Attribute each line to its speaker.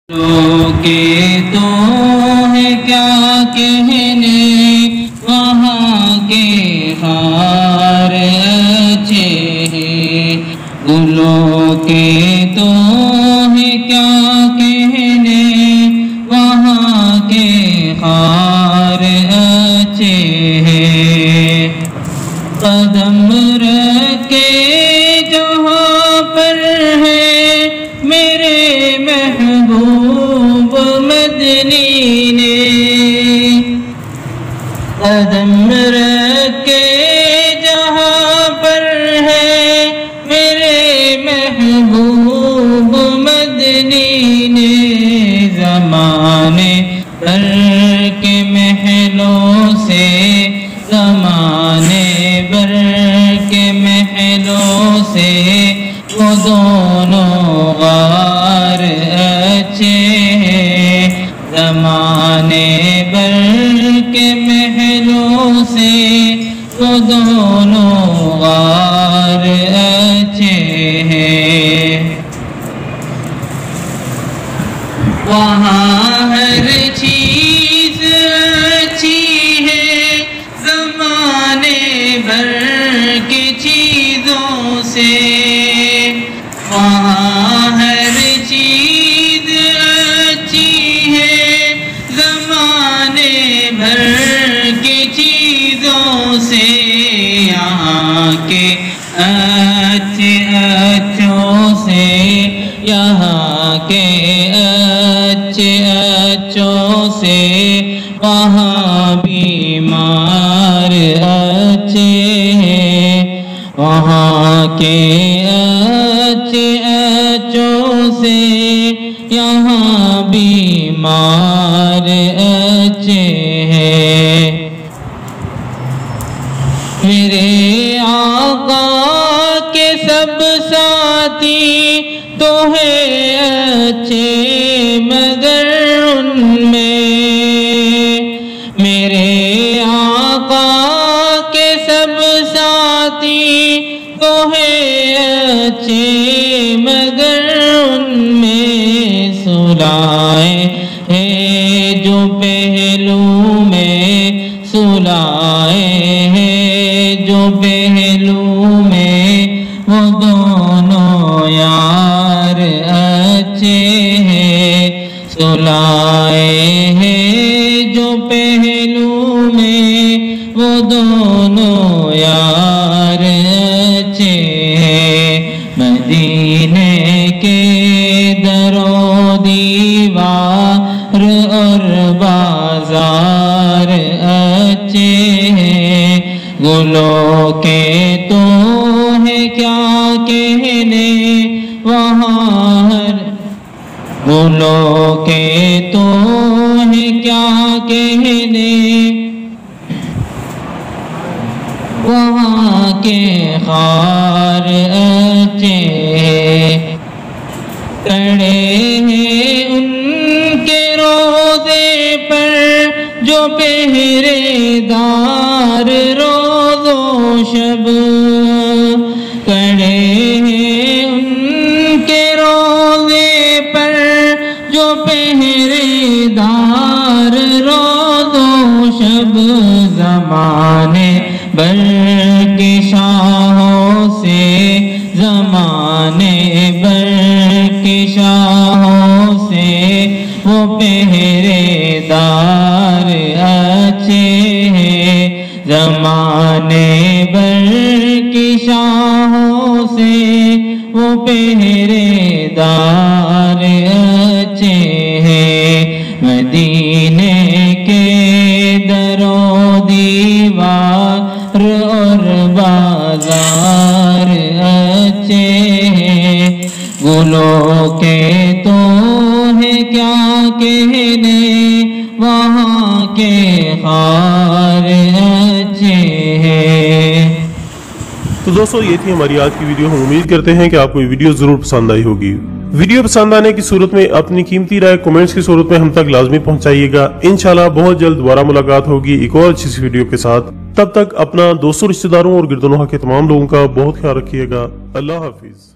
Speaker 1: کے تو ہے کیا کہنے وہاں کے ہار اچھے ہیں، گلوں کے تو ہے کیا کہنے وہاں کے ہار اچھے ہیں، قدم رکھے جہاں پر ہے میرے محبوب مدنی نے، قدم رکھے جہاں پر ہے میرے محبوب مدنی نے، زمانے بھر کے محلوں سے، زمانے بھر کے محلوں سے وہ دونوں غار اچھے ہیں، زمانے بھر کے محلوں سے وہ دونوں غار اچھے ہیں، وہاں ہر چیز اچھی ہے زمانے بھر کی چیزوں سے، وہاں ہر چیز اچھی ہے زمانے بھر کی چیزوں سے، یہاں کے اچھے اچھوں سے، یہاں کے اچھے اچھوں سے وہاں بیمار اچھے ہیں، وہاں کے اچھے اچھوں سے یہاں بیمار اچھے ہیں، میرے آقا کے سب ساتھی تو ہے اچھے مگر ان میں، میرے آقا کے سب ساتھی تو ہے اچھے مگر ان میں، سلائے ہیں جو پہلو میں، سلائے ہیں جو پہلو میں وہ دونوں یار اچھے ہیں، سلائے ہیں جو پہلو میں وہ دونوں یار اچھے ہیں، مدینے کے در و دیوار اور بازار اچھے ہیں، گلوں کے تو ہے کیا کہنے وہاں گلوں کے تو ہے کیا کہنے وہاں کے خار اچھے کڑے ہیں ان کے روزے پر جو پہرے دار روز و شب، کڑے ہیں ان کے روزے پر جو پہرے دار روز و شب، زمانے بھر کی شاہوں سے، زمانے بھر کی شاہوں سے وہ پہرے دار اچھے ہیں، زمانے بھر کی شاہوں سے وہ پہرے دار اچھے ہیں، مدینے کے در و دیوار اور بازار اچھے ہیں، گلوں کے تو ہے کیا کہنے وہاں کے خار اچھے ہیں۔
Speaker 2: تو دوستو یہ تھی ہماری آج کی ویڈیو، ہم امید کرتے ہیں کہ آپ کو یہ ویڈیو ضرور پسند آئی ہوگی۔ ویڈیو پسند آنے کی صورت میں اپنی قیمتی رائے کومنٹس کی صورت میں ہم تک لازمی پہنچائیے گا، انشاءاللہ بہت جلد دوبارہ ملاقات ہوگی ایک اور اچھی سی ویڈیو کے ساتھ، تب تک اپنا دوستوں رشتہ داروں اور گردنوحہ کے تمام لوگوں کا بہت خیال رکھیے گا، اللہ حافظ۔